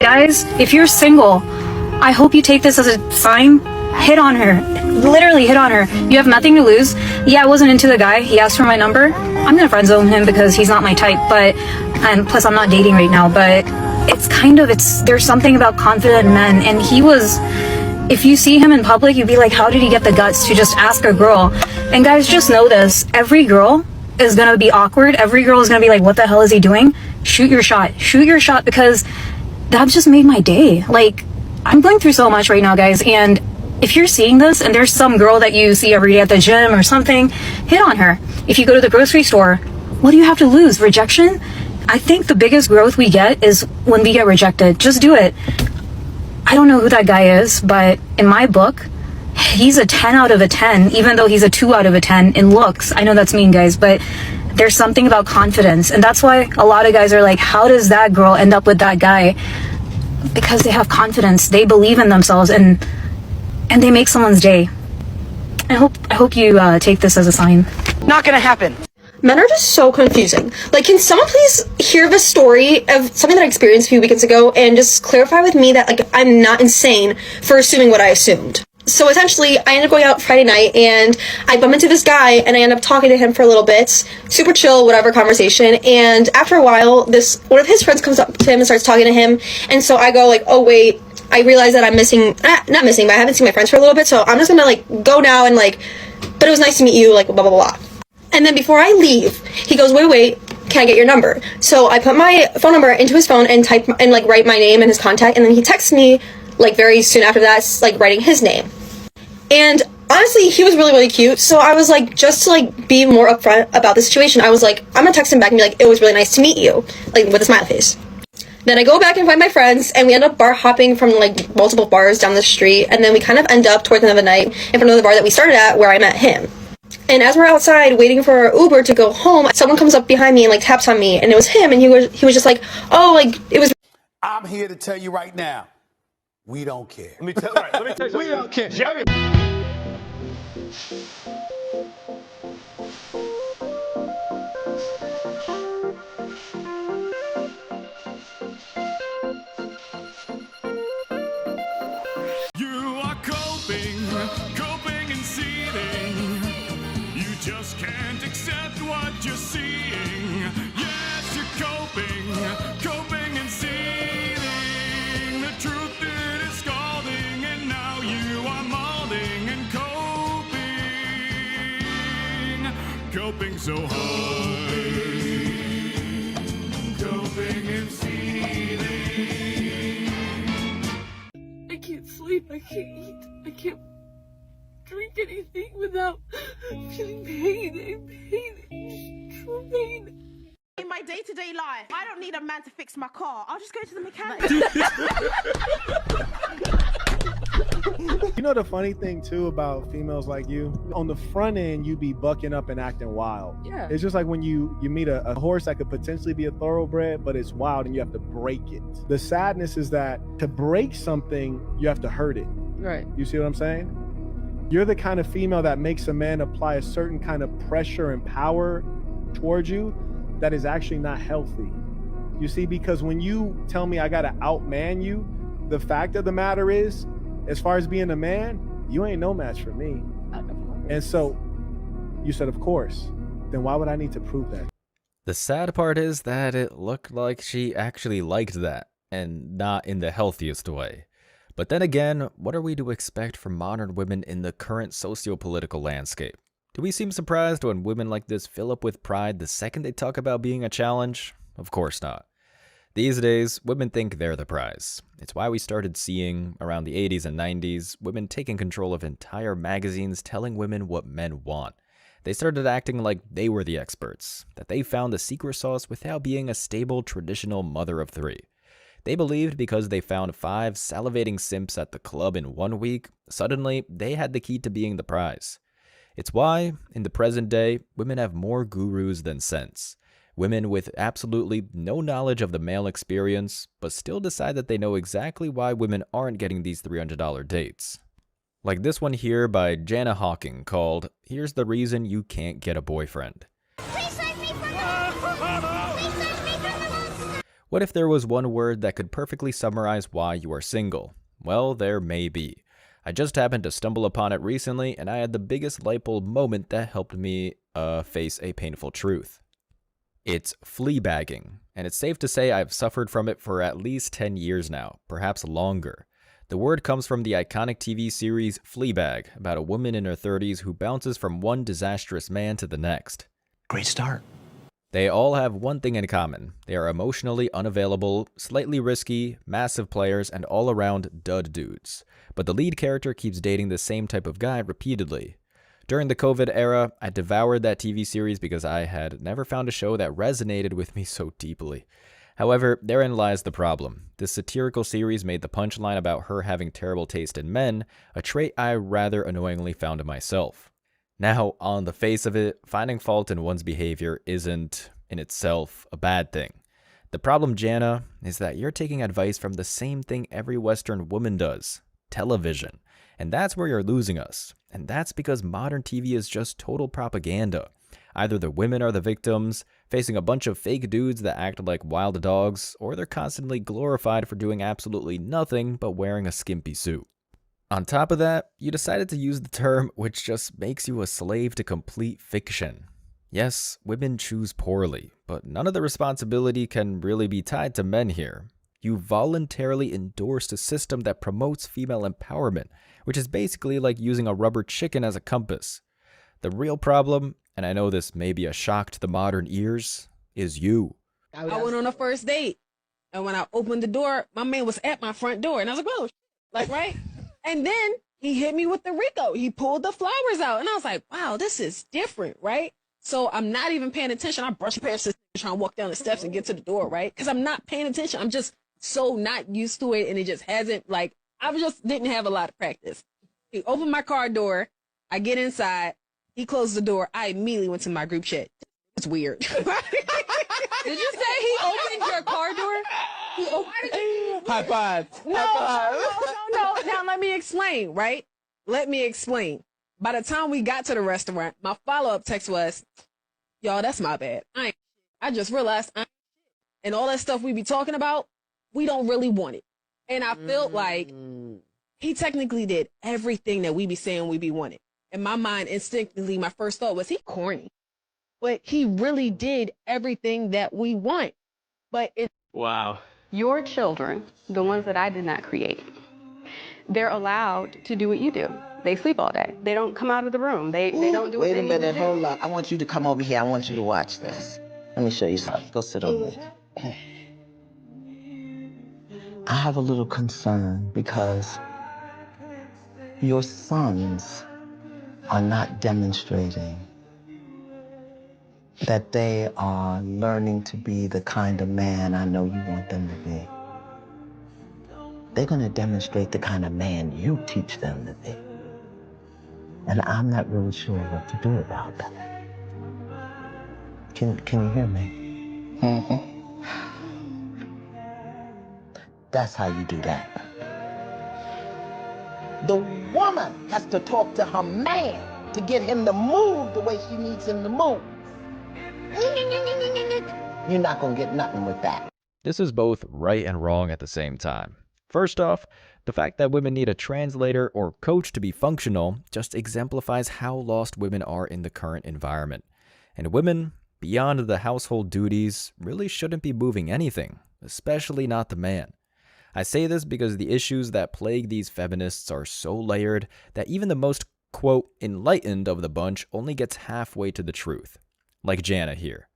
guys, if you're single, I hope you take this as a sign. Hit on her. Literally hit on her. You have nothing to lose. Yeah, I wasn't into the guy. He asked for my number. I'm gonna friend zone him because he's not my type, and plus I'm not dating right now, but there's something about confident men, and if you see him in public, you'd be like, how did he get the guts to just ask a girl? And guys, just know this. Every girl is gonna be awkward. Every girl is gonna be like, what the hell is he doing? Shoot your shot. Shoot your shot, because that just made my day. Like, I'm going through so much right now, guys, and if you're seeing this and there's some girl that you see every day at the gym or something, hit on her. If you go to the grocery store, what do you have to lose? Rejection? I think the biggest growth we get is when we get rejected. Just do it. I don't know who that guy is, but in my book, he's a 10 out of a 10, even though he's a 2 out of a 10 in looks. I know that's mean, guys, but there's something about confidence. And that's why a lot of guys are like, how does that girl end up with that guy? Because they have confidence. They believe in themselves, and they make someone's day. I hope you take this as a sign. Not gonna happen. Men are just so confusing. Like, can someone please hear the story of something that I experienced a few weekends ago and just clarify with me that, like, I'm not insane for assuming what I assumed? So essentially, I ended up going out Friday night, and I bump into this guy, and I end up talking to him for a little bit. Super chill, whatever conversation. And after a while, one of his friends comes up to him and starts talking to him. And so I go like, oh wait, I realize that I'm missing, not missing, but I haven't seen my friends for a little bit, so I'm just gonna like go now and like, but it was nice to meet you, like blah blah blah. And then before I leave, he goes, wait, can I get your number? So I put my phone number into his phone and type and like write my name and his contact, and then he texts me like very soon after that, like writing his name. And honestly, he was really, really cute, so I was like, just to like be more upfront about the situation, I was like, I'm gonna text him back and be like, it was really nice to meet you, like with a smiley face. Then I go back and find my friends, and we end up bar hopping from like multiple bars down the street, and then we kind of end up towards the end of the night in front of the bar that we started at where I met him. And as we're outside waiting for our Uber to go home, someone comes up behind me and like taps on me, and it was him, and he was just like, oh, like it was. I'm here to tell you right now, we don't care. Let me tell you something. We don't care. You are coping and seething. You just can't accept what you're seeing. Yes, you're coping and seething. The truth it is scalding, and now you are molding and coping so hard. Coping and seething. I can't sleep, I can't eat, I can't drink anything without feeling pain, true pain. In my day-to-day life, I don't need a man to fix my car. I'll just go to the mechanic. You know the funny thing too about females like you? On the front end, you be bucking up and acting wild. Yeah. It's just like when you meet a horse that could potentially be a thoroughbred, but it's wild and you have to break it. The sadness is that to break something, you have to hurt it. Right. You see what I'm saying? You're the kind of female that makes a man apply a certain kind of pressure and power towards you that is actually not healthy. You see, because when you tell me I gotta outman you, the fact of the matter is, as far as being a man, you ain't no match for me. And so you said, of course, then why would I need to prove that? The sad part is that it looked like she actually liked that, and not in the healthiest way. But then again, what are we to expect from modern women in the current socio-political landscape? Do we seem surprised when women like this fill up with pride the second they talk about being a challenge? Of course not. These days, women think they're the prize. It's why we started seeing, around the 80s and 90s, women taking control of entire magazines telling women what men want. They started acting like they were the experts, that they found the secret sauce without being a stable, traditional mother of three. They believed because they found 5 salivating simps at the club in 1 week, suddenly they had the key to being the prize. It's why, in the present day, women have more gurus than sense. Women with absolutely no knowledge of the male experience, but still decide that they know exactly why women aren't getting these $300 dates. Like this one here by Jana Hawking called, "Here's the Reason You Can't Get a Boyfriend." Please save me from the monster. Please save me from the monster. What if there was one word that could perfectly summarize why you are single? Well, there may be. I just happened to stumble upon it recently, and I had the biggest light bulb moment that helped me face a painful truth. It's fleabagging, and it's safe to say I've suffered from it for at least 10 years now, perhaps longer. The word comes from the iconic TV series Fleabag, about a woman in her 30s who bounces from one disastrous man to the next. Great start. They all have one thing in common. They are emotionally unavailable, slightly risky, massive players, and all-around dud dudes. But the lead character keeps dating the same type of guy repeatedly. During the COVID era, I devoured that TV series because I had never found a show that resonated with me so deeply. However, therein lies the problem. This satirical series made the punchline about her having terrible taste in men a trait I rather annoyingly found in myself. Now, on the face of it, finding fault in one's behavior isn't, in itself, a bad thing. The problem, Jana, is that you're taking advice from the same thing every Western woman does: television. And that's where you're losing us. And that's because modern TV is just total propaganda. Either the women are the victims, facing a bunch of fake dudes that act like wild dogs, or they're constantly glorified for doing absolutely nothing but wearing a skimpy suit. On top of that, you decided to use the term which just makes you a slave to complete fiction. Yes, women choose poorly, but none of the responsibility can really be tied to men here. You voluntarily endorsed a system that promotes female empowerment, which is basically like using a rubber chicken as a compass. The real problem, and I know this may be a shock to the modern ears, is you. I went on a first date, and when I opened the door, my man was at my front door, and I was like, "Whoa!" Like, right? And then he hit me with the Rico. He pulled the flowers out, and I was like, "Wow, this is different, right?" So I'm not even paying attention. I brush past this, trying to walk down the steps and get to the door, right? Because I'm not paying attention. I'm just so not used to it, and it just hasn't, like, I just didn't have a lot of practice. He opened my car door. I get inside. He closed the door. I immediately went to my group chat. It's weird. Did you say he opened your car door? He opened. High five. No. Now let me explain, right? Let me explain. By the time we got to the restaurant, my follow-up text was, "Y'all, that's my bad. I just realized and all that stuff we be talking about, we don't really want it." And I felt like he technically did everything that we be saying we be wanting. In my mind, instinctively, my first thought was, he corny. But he really did everything that we want. But it's... Wow. Your children, the ones that I did not create, they're allowed to do what you do. They sleep all day. They don't come out of the room. They don't do what they need to do. Wait a minute, hold up. I want you to come over here. I want you to watch this. Let me show you something. Go sit over there. I have a little concern because your sons are not demonstrating that they are learning to be the kind of man I know you want them to be. They're going to demonstrate the kind of man you teach them to be. And I'm not really sure what to do about that. Can you hear me? Mm-hmm. That's how you do that. The woman has to talk to her man to get him to move the way she needs him to move. You're not gonna get nothing with that. This is both right and wrong at the same time. First off, the fact that women need a translator or coach to be functional just exemplifies how lost women are in the current environment. And women, beyond the household duties, really shouldn't be moving anything, especially not the man. I say this because the issues that plague these feminists are so layered that even the most, quote, enlightened of the bunch only gets halfway to the truth. Like Jana here.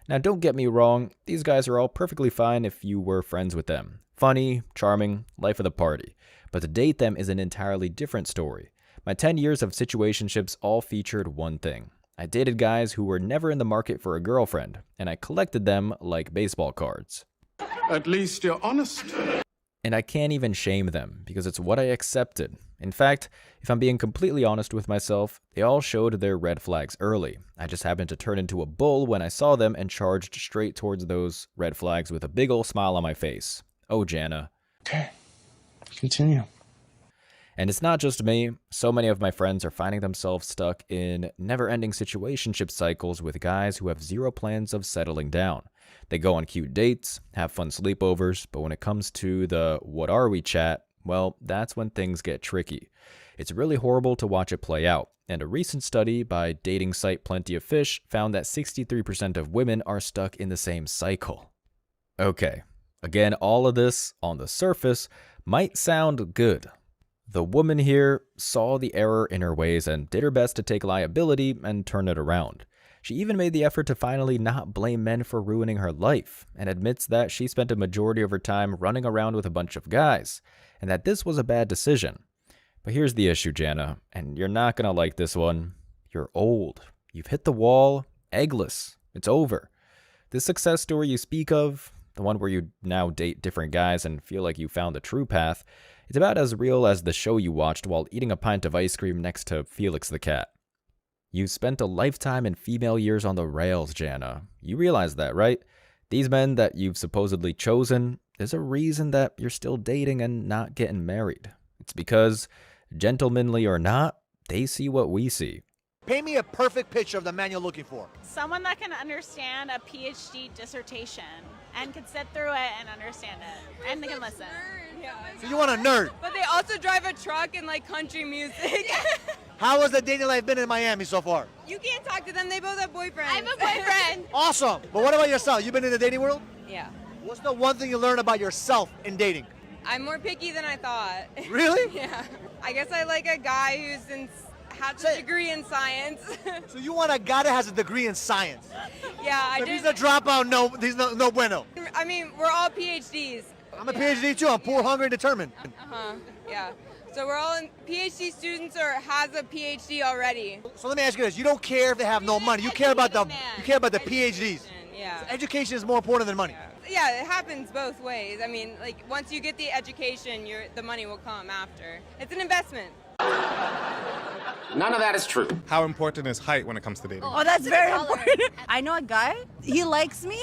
Now don't get me wrong, these guys are all perfectly fine if you were friends with them. Funny, charming, life of the party. But to date them is an entirely different story. My 10 years of situationships all featured one thing. I dated guys who were never in the market for a girlfriend, and I collected them like baseball cards. At least you're honest. And I can't even shame them, because it's what I accepted. In fact, if I'm being completely honest with myself, they all showed their red flags early. I just happened to turn into a bull when I saw them and charged straight towards those red flags with a big ol' smile on my face. Oh, Jana. Okay, continue. And it's not just me. So many of my friends are finding themselves stuck in never-ending situationship cycles with guys who have zero plans of settling down. They go on cute dates, have fun sleepovers, but when it comes to the what are we chat, well, that's when things get tricky. It's really horrible to watch it play out, and a recent study by dating site Plenty of Fish found that 63% of women are stuck in the same cycle. Okay, again, all of this, on the surface, might sound good. The woman here saw the error in her ways and did her best to take liability and turn it around. She even made the effort to finally not blame men for ruining her life, and admits that she spent a majority of her time running around with a bunch of guys, and that this was a bad decision. But here's the issue, Jana, and you're not gonna like this one. You're old. You've hit the wall, eggless. It's over. This success story you speak of, the one where you now date different guys and feel like you found the true path, it's about as real as the show you watched while eating a pint of ice cream next to Felix the cat. You spent a lifetime in female years on the rails, Jana. You realize that, right? These men that you've supposedly chosen, there's a reason that you're still dating and not getting married. It's because, gentlemanly or not, they see what we see. Paint me a perfect picture of the man you're looking for. Someone that can understand a PhD dissertation and can sit through it and understand it, and they can listen. So you want a nerd? But they also drive a truck and like country music. How has the dating life been in Miami so far? You can't talk to them, they both have boyfriends. I have a boyfriend. Awesome. But what about yourself? You been in the dating world? Yeah. What's the one thing you learned about yourself in dating? I'm more picky than I thought. Really? Yeah. I guess I like a guy who's has a degree in science. So you want a guy that has a degree in science? Yeah, If he's a dropout, he's no bueno. I mean, we're all PhDs. I'm a PhD too. I'm poor, hungry, and determined. Yeah. So we're all PhD students or has a PhD already. So let me ask you this: you don't care if they have no money. You care about the PhDs. Yeah. So education is more important than money. Yeah, it happens both ways. I mean, like once you get the education, the money will come after. It's an investment. None of that is true. How important is height when it comes to dating? Oh, that's very important. I know a guy, he likes me,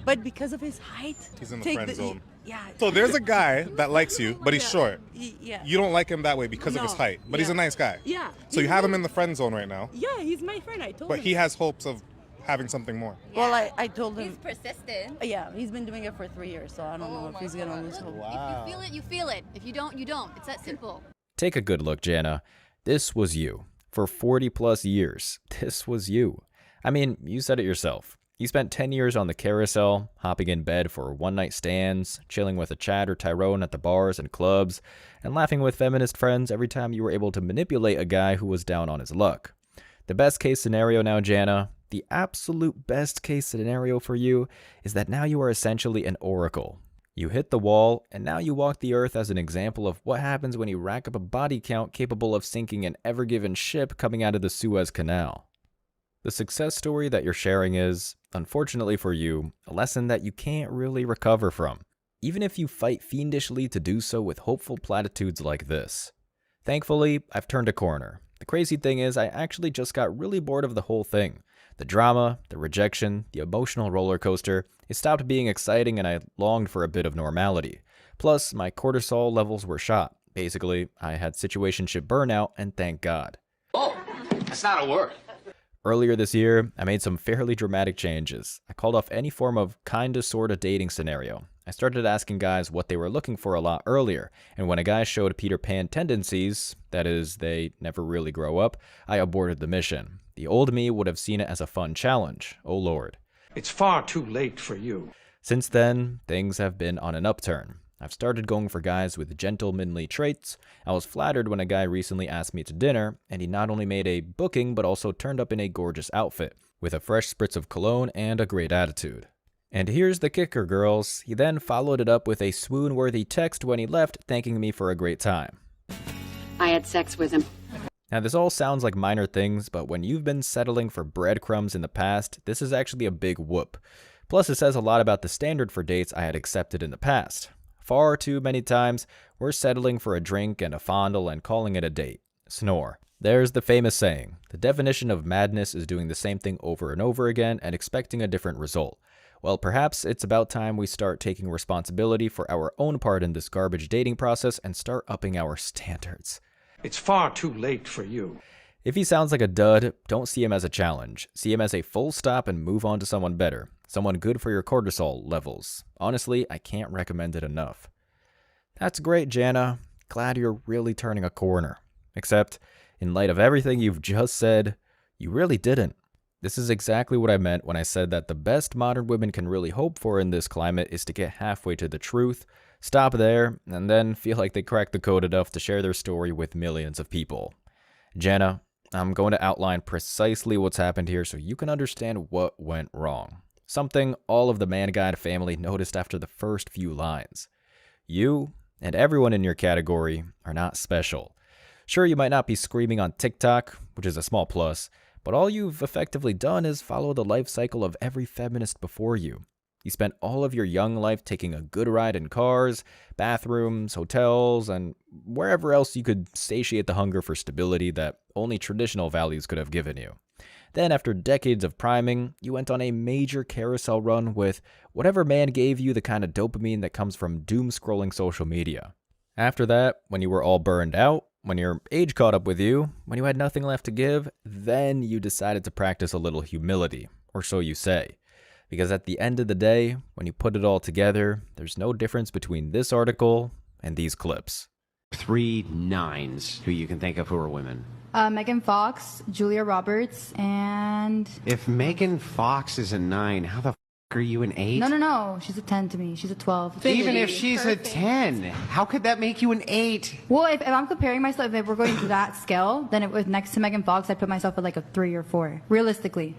but because of his height. He's in the friend zone. Yeah. So there's a guy that likes you, but he's short. Yeah. You don't like him that way because of his height, but he's a nice guy. Yeah. So you have him in the friend zone right now. Yeah, he's my friend, I told him. But he has hopes of having something more. Well, I told him. He's persistent. Yeah, he's been doing it for 3 years, so I don't know if he's gonna lose hope. If you feel it, you feel it. If you don't, you don't. It's that simple. Take a good look, Jana. This was you. For 40 plus years, this was you. I mean, you said it yourself. You spent 10 years on the carousel, hopping in bed for one-night stands, chilling with a Chad or Tyrone at the bars and clubs, and laughing with feminist friends every time you were able to manipulate a guy who was down on his luck. The best case scenario now, Jana, the absolute best case scenario for you, is that now you are essentially an oracle. You hit the wall, and now you walk the earth as an example of what happens when you rack up a body count capable of sinking an ever-given ship coming out of the Suez Canal. The success story that you're sharing is, unfortunately for you, a lesson that you can't really recover from, even if you fight fiendishly to do so with hopeful platitudes like this. Thankfully, I've turned a corner. The crazy thing is, I actually just got really bored of the whole thing. The drama, the rejection, the emotional roller coaster, it stopped being exciting and I longed for a bit of normality. Plus, my cortisol levels were shot. Basically, I had situationship burnout, and thank God. Oh, that's not a word. Earlier this year, I made some fairly dramatic changes. I called off any form of kinda sorta dating scenario. I started asking guys what they were looking for a lot earlier, and when a guy showed Peter Pan tendencies, that is, they never really grow up, I aborted the mission. The old me would have seen it as a fun challenge, oh lord. It's far too late for you. Since then, things have been on an upturn. I've started going for guys with gentlemanly traits. I was flattered when a guy recently asked me to dinner, and he not only made a booking but also turned up in a gorgeous outfit, with a fresh spritz of cologne and a great attitude. And here's the kicker, girls. He then followed it up with a swoon-worthy text when he left, thanking me for a great time. I had sex with him. Now, this all sounds like minor things, but when you've been settling for breadcrumbs in the past, this is actually a big whoop. Plus, it says a lot about the standard for dates I had accepted in the past. Far too many times, we're settling for a drink and a fondle and calling it a date. Snore. There's the famous saying, the definition of madness is doing the same thing over and over again and expecting a different result. Well, perhaps it's about time we start taking responsibility for our own part in this garbage dating process and start upping our standards. It's far too late for you. If he sounds like a dud, don't see him as a challenge. See him as a full stop and move on to someone better. someone good for your cortisol levels. Honestly, I can't recommend it enough. That's great, Jana. Glad you're really turning a corner. Except, in light of everything you've just said, you really didn't. This is exactly what I meant when I said that the best modern women can really hope for in this climate is to get halfway to the truth, stop there, and then feel like they cracked the code enough to share their story with millions of people. Jana, I'm going to outline precisely what's happened here so you can understand what went wrong. Something all of the Man Guide family noticed after the first few lines. You, and everyone in your category, are not special. Sure, you might not be screaming on TikTok, which is a small plus, but all you've effectively done is follow the life cycle of every feminist before you. You spent all of your young life taking a good ride in cars, bathrooms, hotels, and wherever else you could satiate the hunger for stability that only traditional values could have given you. Then, after decades of priming, you went on a major carousel run with whatever man gave you the kind of dopamine that comes from doom-scrolling social media. After that, when you were all burned out, when your age caught up with you, when you had nothing left to give, then you decided to practice a little humility, or so you say. Because at the end of the day, when you put it all together, there's no difference between this article and these clips. 3 9s who you can think of who are women. Megan Fox, Julia Roberts, and... If Megan Fox is a 9, how the f*** are you an 8? No. She's a 10 to me. She's a 12. Even if she's a 10, how could that make you an 8? Well, if I'm comparing myself, if we're going to that scale, then it was next to Megan Fox, I'd put myself at like a 3 or 4, realistically.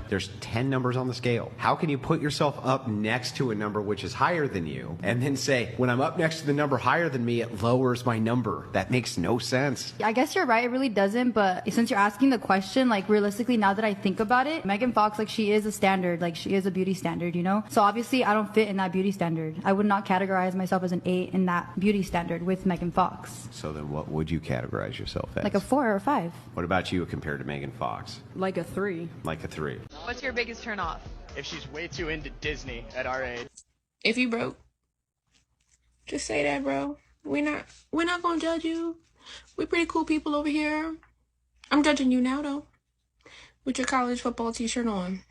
There's 10 numbers on the scale. How can you put yourself up next to a number which is higher than you and then say, when I'm up next to the number higher than me, it lowers my number? That makes no sense. I guess you're right, it really doesn't, but since you're asking the question, like realistically, now that I think about it, Megan Fox, like she is a standard, like she is a beauty standard, you know? So obviously I don't fit in that beauty standard. I would not categorize myself as an 8 in that beauty standard with Megan Fox. So then what would you categorize yourself as? Like a 4 or 5. What about you compared to Megan Fox? Like a 3. Like a 3. What's your biggest turn off? If she's way too into Disney at our age. If you broke, just say that, bro. We're not gonna judge you. We're pretty cool people over here. I'm judging you now, though, with your college football t-shirt on.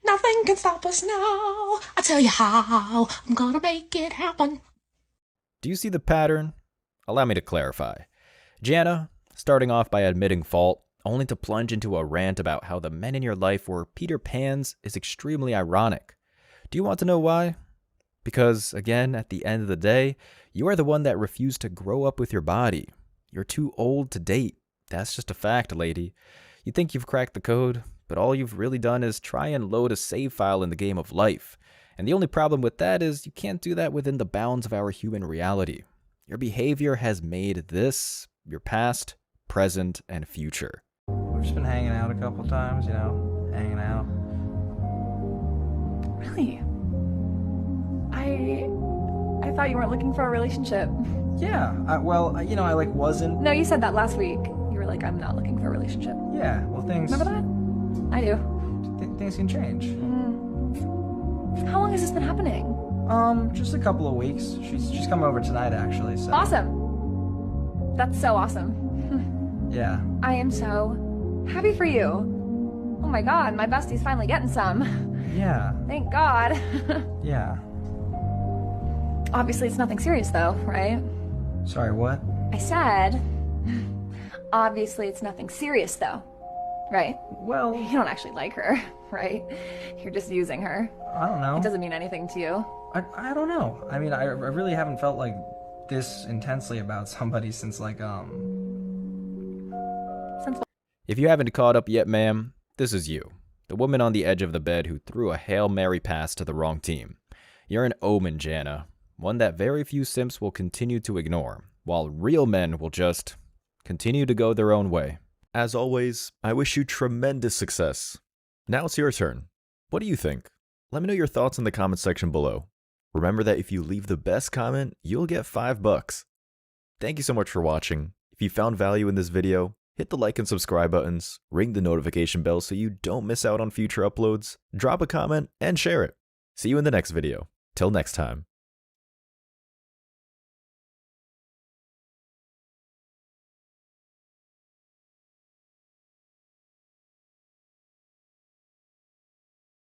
Nothing can stop us now. I tell you how. I'm gonna make it happen. Do you see the pattern? Allow me to clarify. Jana, starting off by admitting fault, only to plunge into a rant about how the men in your life were Peter Pans is extremely ironic. Do you want to know why? Because, again, at the end of the day, you are the one that refused to grow up with your body. You're too old to date. That's just a fact, lady. You think you've cracked the code, but all you've really done is try and load a save file in the game of life. And the only problem with that is you can't do that within the bounds of our human reality. Your behavior has made this your past, present, and future. We've just been hanging out a couple times, you know, hanging out. Really? I thought you weren't looking for a relationship. Yeah, I wasn't. No, you said that last week. You were like, I'm not looking for a relationship. Yeah, well, things... Remember that? I do. Things can change. How long has this been happening? Just a couple of weeks. She's coming over tonight, actually, so... Awesome. That's so awesome. Yeah. I am so happy for you. Oh my god, my bestie's finally getting some. Yeah. Thank God. Yeah. Obviously, it's nothing serious, though, right? Sorry, what? I said, obviously, it's nothing serious, though, right? Well... You don't actually like her, right? You're just using her. I don't know. It doesn't mean anything to you. I don't know. I mean, I really haven't felt like this intensely about somebody since, like, If you haven't caught up yet, ma'am, this is you. The woman on the edge of the bed who threw a Hail Mary pass to the wrong team. You're an omen, Jana. One that very few simps will continue to ignore, while real men will just continue to go their own way. As always, I wish you tremendous success. Now it's your turn. What do you think? Let me know your thoughts in the comment section below. Remember that if you leave the best comment, you'll get $5. Thank you so much for watching. If you found value in this video, hit the like and subscribe buttons, ring the notification bell so you don't miss out on future uploads, drop a comment, and share it. See you in the next video. Till next time.